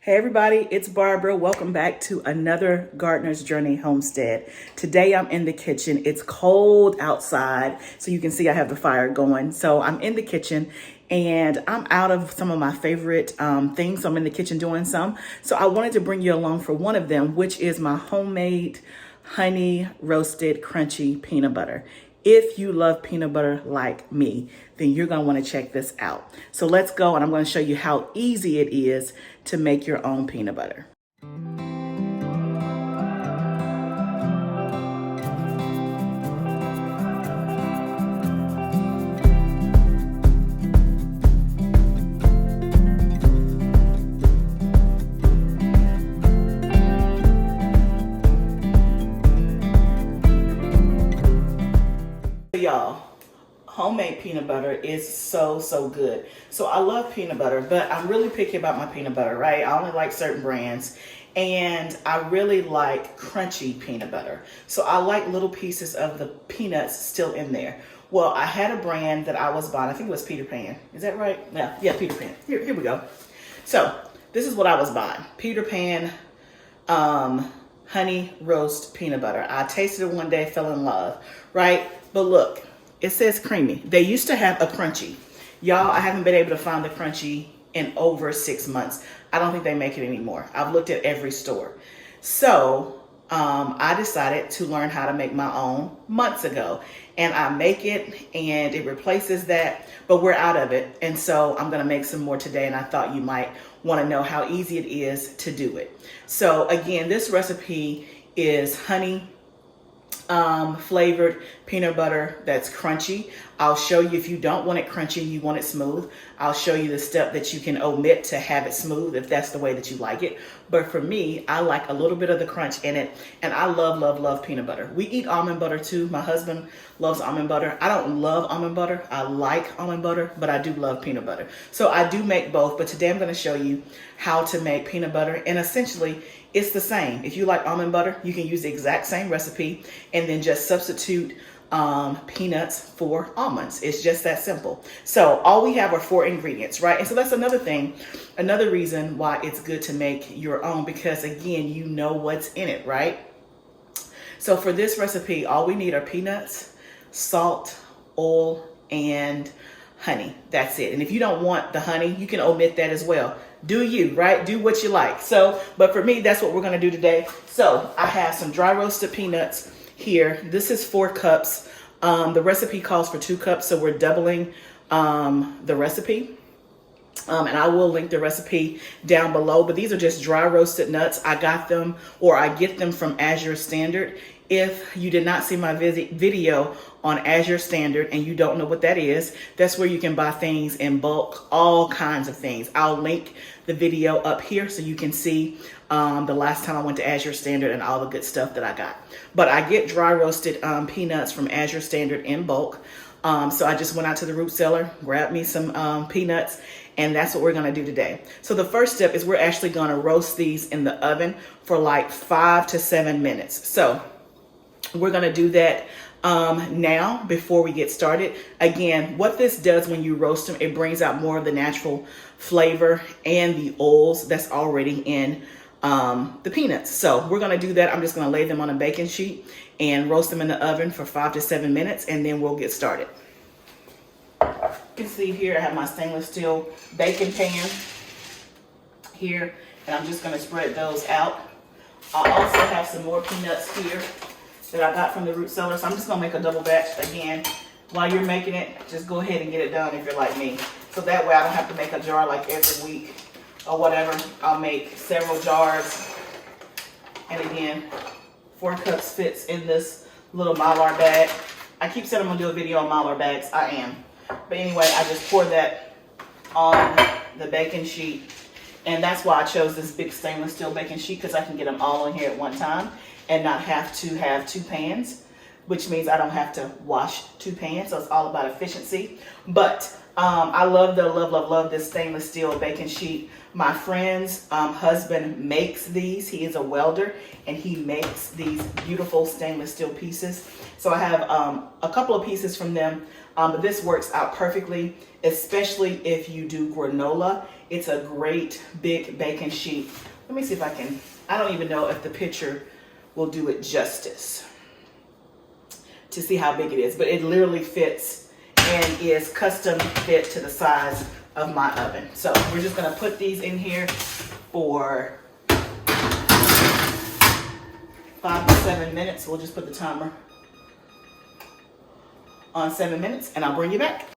Hey everybody, it's Barbara. Welcome back to another Gardener's Journey homestead. Today I'm in the kitchen. It's cold outside, so you can see I have the fire going. So I'm in the kitchen and I'm out of some of my favorite things. So I'm in the kitchen doing some. So I wanted to bring you along for one of them, which is my homemade honey roasted crunchy peanut butter. If you love peanut butter like me, then you're going to want to check this out. So let's go, and I'm going to show you how easy it is to make your own peanut butter. Y'all, homemade peanut butter is so good. So I love peanut butter, but I'm really picky about my peanut butter, right? I only like certain brands, and I really like crunchy peanut butter. So I like little pieces of the peanuts still in there. Well, I had a brand that I was buying. I think it was Peter Pan. Is that right? Yeah, Peter Pan. Here we go. So this is what I was buying. Peter Pan honey roast peanut butter. I tasted it one day, fell in love, right? But look, it says creamy. They used to have a crunchy. Y'all, I haven't been able to find the crunchy in over 6 months. I don't think they make it anymore. I've looked at every store. So I decided to learn how to make my own months ago. And I make it and it replaces that, but we're out of it. And so I'm gonna make some more today, and I thought you might wanna know how easy it is to do it. So again, this recipe is honey flavored peanut butter that's crunchy. I'll show you if you don't want it crunchy, you want it smooth. I'll show you the step that you can omit to have it smooth if that's the way that you like it. But for me, I like a little bit of the crunch in it, and I love peanut butter. We eat almond butter too. My husband loves almond butter. I don't love almond butter. I like almond butter, but I do love peanut butter. So I do make both, but today I'm going to show you how to make peanut butter, and essentially it's the same. If you like almond butter, you can use the exact same recipe and then just substitute peanuts for almonds. It's just that simple. So all we have are 4 ingredients, right? And so that's another thing, another reason why it's good to make your own, because again, you know what's in it, right? So for this recipe, all we need are peanuts, salt, oil, and honey. That's it. And if you don't want the honey, you can omit that as well. Do you, right? Do what you like. So, but for me, that's what we're going to do today. So I have some dry roasted peanuts here. This is 4 cups. The recipe calls for 2 cups, so we're doubling the recipe. And I will link the recipe down below, but these are just dry roasted nuts. I got them, or I get them from Azure Standard. If you did not see my video on Azure Standard and you don't know what that is, that's where you can buy things in bulk, all kinds of things. I'll link the video up here so you can see the last time I went to Azure Standard and all the good stuff that I got. But I get dry roasted peanuts from Azure Standard in bulk. So I just went out to the root cellar, grabbed me some peanuts, and that's what we're gonna do today. So the first step is we're actually gonna roast these in the oven for like 5 to 7 minutes. So we're gonna do that now before we get started. Again, what this does when you roast them, it brings out more of the natural flavor and the oils that's already in the peanuts. So we're gonna do that. I'm just gonna lay them on a baking sheet and roast them in the oven for 5 to 7 minutes, and then we'll get started. You can see here I have my stainless steel baking pan here, and I'm just gonna spread those out. I also have some more peanuts here that I got from the root cellar, so I'm just gonna make a double batch. Again, while you're making it, just go ahead and get it done if you're like me. So that way I don't have to make a jar like every week or whatever. I'll make several jars. And again, 4 cups fits in this little Mylar bag. I keep saying I'm gonna do a video on Mylar bags. I am. But anyway, I just pour that on the baking sheet. And that's why I chose this big stainless steel baking sheet, because I can get them all in here at one time and not have to have 2 pans, which means I don't have to wash 2 pans. So it's all about efficiency. But I love this stainless steel baking sheet. My friend's husband makes these. He is a welder, and he makes these beautiful stainless steel pieces. So I have a couple of pieces from them, but this works out perfectly, especially if you do granola It's a great big baking sheet. Let me see if I don't even know if the picture will do it justice to see how big it is, but it literally fits and is custom fit to the size of my oven. So we're just gonna put these in here for 5 to 7 minutes. We'll just put the timer on 7 minutes and I'll bring you back.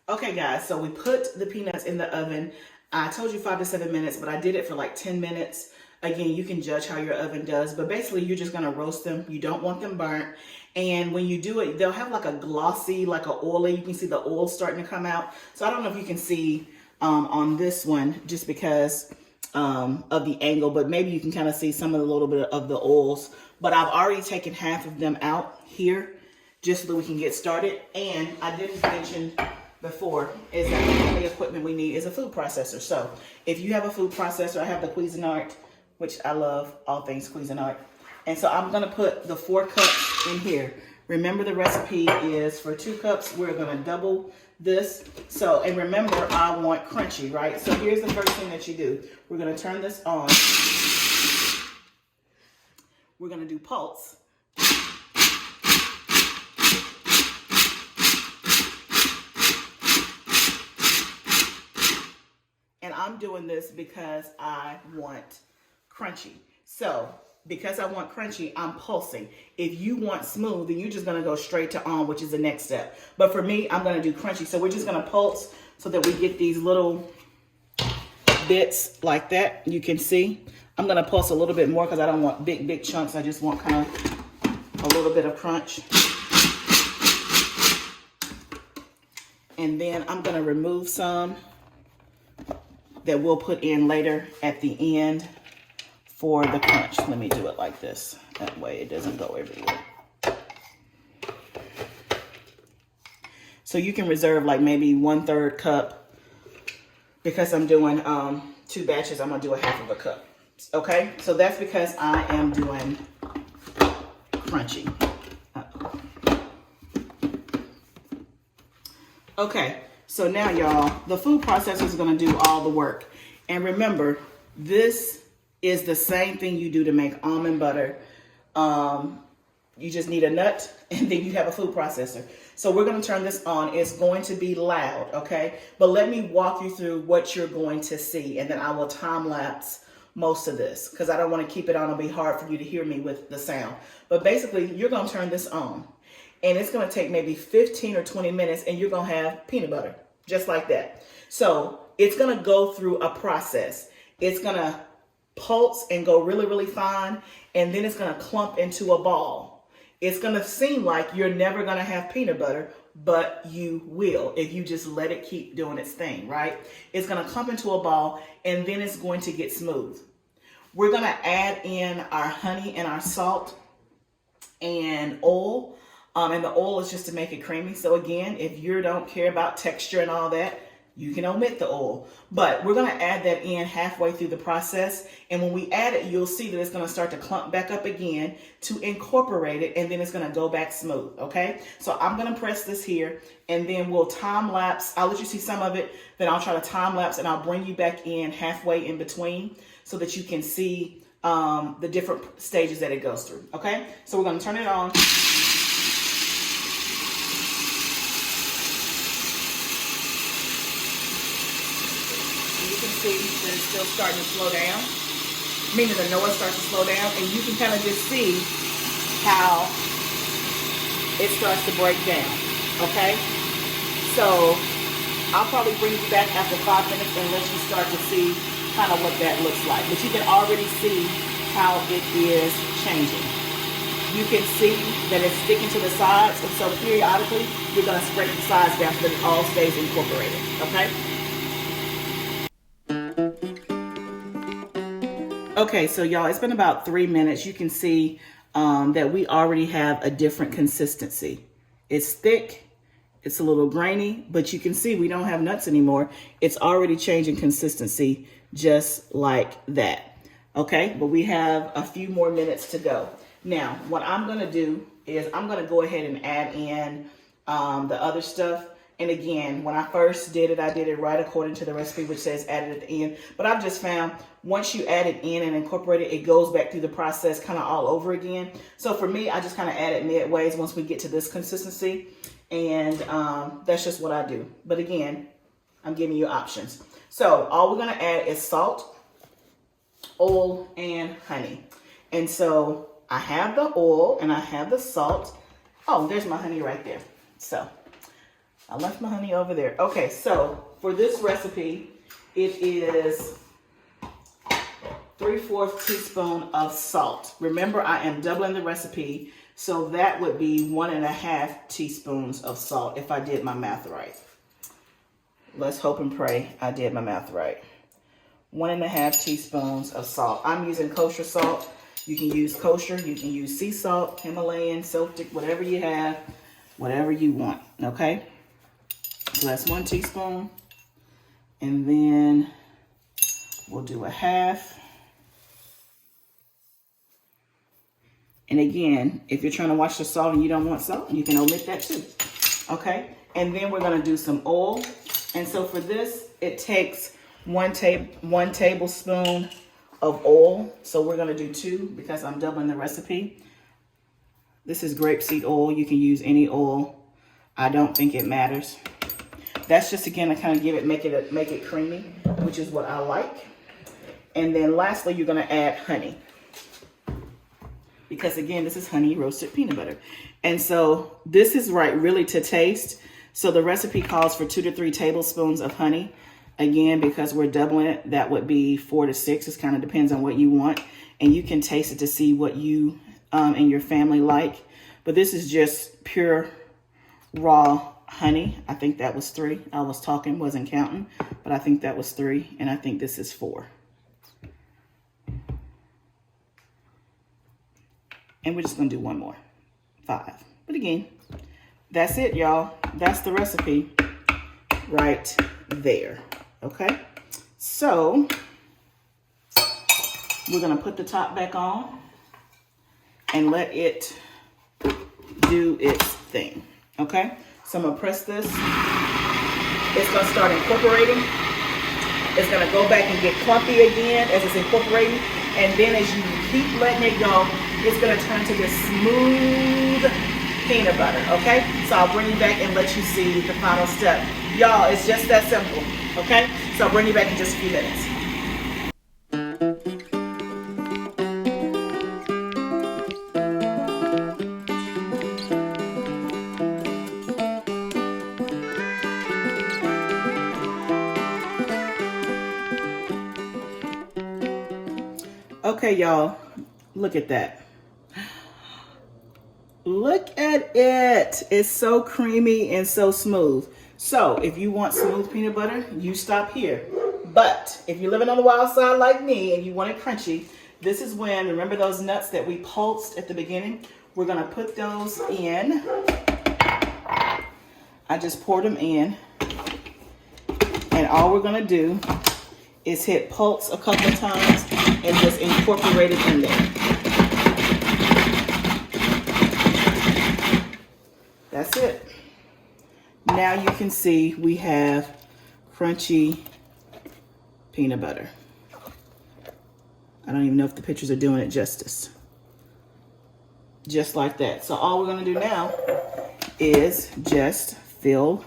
Okay guys, so we put the peanuts in the oven. I told you 5 to 7 minutes, but I did it for like 10 minutes. Again, you can judge how your oven does, but basically you're just gonna roast them. You don't want them burnt. And when you do it, they'll have like a glossy, like a oily, you can see the oil starting to come out. So I don't know if you can see on this one, just because of the angle, but maybe you can kind of see some of the little bit of the oils. But I've already taken half of them out here, just so that we can get started. And I didn't mention before is that the only equipment we need is a food processor. So if you have a food processor, I have the Cuisinart, which I love all things Cuisinart. And so I'm gonna put the 4 cups in here. Remember the recipe is for 2 cups, we're gonna double this. So, and remember I want crunchy, right? So here's the first thing that you do. We're gonna turn this on. We're gonna do pulse. And I'm doing this because I want crunchy. So because I want crunchy, I'm pulsing. If you want smooth, then you're just gonna go straight to on, which is the next step. But for me, I'm gonna do crunchy. So we're just gonna pulse so that we get these little bits like that. You can see. I'm gonna pulse a little bit more because I don't want big chunks. I just want kind of a little bit of crunch. And then I'm gonna remove some that we'll put in later at the end for the crunch. Let me do it like this. That way it doesn't go everywhere. So you can reserve like maybe 1/3 cup. Because I'm doing 2 batches, I'm gonna do a half of a cup. Okay, so that's because I am doing crunchy. Okay, so now y'all, the food processor is gonna do all the work. And remember, this is the same thing you do to make almond butter. You just need a nut and then you have a food processor. So we're gonna turn this on. It's going to be loud, okay? But let me walk you through what you're going to see and then I will time lapse most of this because I don't wanna keep it on. It'll be hard for you to hear me with the sound. But basically, you're gonna turn this on and it's gonna take maybe 15 or 20 minutes and you're gonna have peanut butter, just like that. So it's gonna go through a process. It's gonna pulse and go really, really fine, and then it's gonna clump into a ball. It's gonna seem like you're never gonna have peanut butter, but you will if you just let it keep doing its thing, right? It's gonna clump into a ball, and then it's going to get smooth. We're gonna add in our honey and our salt and oil, and the oil is just to make it creamy. So again, if you don't care about texture and all that, you can omit the oil, but we're gonna add that in halfway through the process. And when we add it, you'll see that it's gonna start to clump back up again to incorporate it, and then it's gonna go back smooth, okay? So I'm gonna press this here, and then we'll time lapse. I'll let you see some of it, then I'll try to time lapse, and I'll bring you back in halfway in between so that you can see the different stages that it goes through, okay? So we're gonna turn it on. See that it's still starting to slow down, meaning the noise starts to slow down, and you can kind of just see how it starts to break down, okay? So I'll probably bring you back after 5 minutes and let you start to see kind of what that looks like. But you can already see how it is changing. You can see that it's sticking to the sides, and so periodically you're going to scrape the sides down so that it all stays incorporated, okay? Okay, so y'all, it's been about 3 minutes. You can see that we already have a different consistency. It's thick, it's a little grainy, but you can see we don't have nuts anymore. It's already changing consistency just like that. Okay, but we have a few more minutes to go. Now, what I'm gonna do is I'm gonna go ahead and add in the other stuff. And again, when I first did it, I did it right according to the recipe, which says add it at the end. But I've just found once you add it in and incorporate it, it goes back through the process kind of all over again. So for me, I just kind of add it midways once we get to this consistency. And that's just what I do. But again, I'm giving you options. So all we're going to add is salt, oil, and honey. And so I have the oil and I have the salt. Oh, there's my honey right there. So I left my honey over there. Okay, so for this recipe, it is 3/4 teaspoon of salt. Remember, I am doubling the recipe, so that would be 1.5 teaspoons of salt if I did my math right. Let's hope and pray I did my math right. 1.5 teaspoons of salt. I'm using kosher salt. You can use kosher, you can use sea salt, Himalayan, Celtic, whatever you have, whatever you want, okay? So that's 1 teaspoon. And then we'll do 1/2. And again, if you're trying to watch the salt and you don't want salt, you can omit that too, okay? And then we're gonna do some oil. And so for this, it takes 1 tablespoon of oil. So we're gonna do 2 because I'm doubling the recipe. This is grapeseed oil. You can use any oil. I don't think it matters. That's just, again, to kind of give it, make it creamy, which is what I like. And then lastly, you're gonna add honey. Because again, this is honey roasted peanut butter. And so this is right really to taste. So the recipe calls for 2 to 3 tablespoons of honey. Again, because we're doubling it, that would be 4 to 6. It kind of depends on what you want. And you can taste it to see what you and your family like. But this is just pure raw honey. I think that was 3. I was talking, wasn't counting, but I think that was 3. And I think this is 4. And we're just gonna do 1 more, 5. But again, that's it, y'all. That's the recipe right there, okay? So we're gonna put the top back on and let it do its thing, okay? So I'm gonna press this. It's gonna start incorporating. It's gonna go back and get clumpy again as it's incorporating. And then as you keep letting it go, it's gonna turn to this smooth peanut butter, okay? So I'll bring you back and let you see the final step. Y'all, it's just that simple, okay? So I'll bring you back in just a few minutes. Okay, y'all, look at that. Look at it. It's so creamy and so smooth. So if you want smooth peanut butter, you stop here. But if you're living on the wild side like me and you want it crunchy, this is when, remember those nuts that we pulsed at the beginning? We're gonna put those in. I just poured them in. And all we're gonna do is hit pulse a couple of times and just incorporate it in there. That's it. Now you can see we have crunchy peanut butter. I don't even know if the pictures are doing it justice. Just like that. So all we're gonna do now is just fill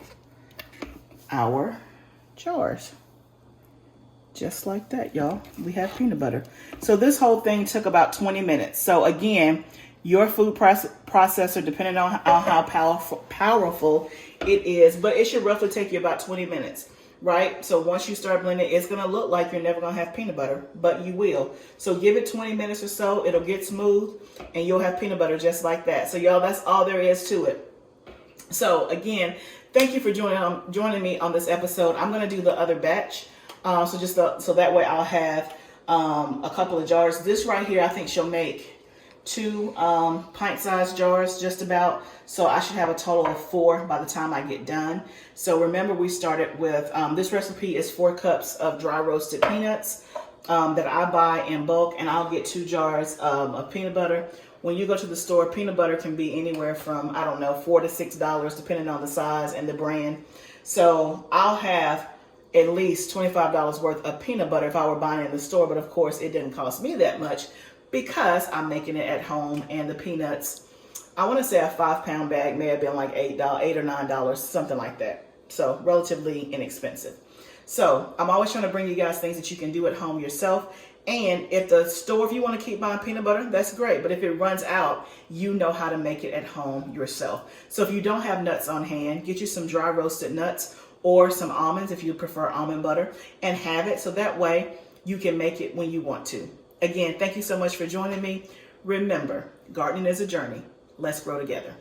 our jars. Just like that, y'all. We have peanut butter. So this whole thing took about 20 minutes. So again, your food processor, depending on how powerful it is, but it should roughly take you about 20 minutes, right? So once you start blending, it's gonna look like you're never gonna have peanut butter, but you will. So give it 20 minutes or so, it'll get smooth, and you'll have peanut butter just like that. So y'all, that's all there is to it. So again, thank you for joining me on this episode. I'm gonna do the other batch. So that way I'll have a couple of jars. This right here, I think she'll make 2 pint-sized jars just about. So I should have a total of 4 by the time I get done. So remember, we started with, this recipe is 4 cups of dry roasted peanuts, that I buy in bulk, and I'll get 2 jars of peanut butter. When you go to the store, peanut butter can be anywhere from, I don't know, $4 to $6, depending on the size and the brand. So I'll have at least $25 worth of peanut butter if I were buying it in the store. But of course, it didn't cost me that much because I'm making it at home. And the peanuts, I want to say a 5-pound bag may have been like $8 or $9, something like that. So relatively inexpensive. So I'm always trying to bring you guys things that you can do at home yourself. And if the store, if you want to keep buying peanut butter, that's great. But if it runs out, you know how to make it at home yourself. So if you don't have nuts on hand, get you some dry roasted nuts or some almonds if you prefer almond butter, and have it so that way you can make it when you want to. Again, thank you so much for joining me. Remember, gardening is a journey. Let's grow together.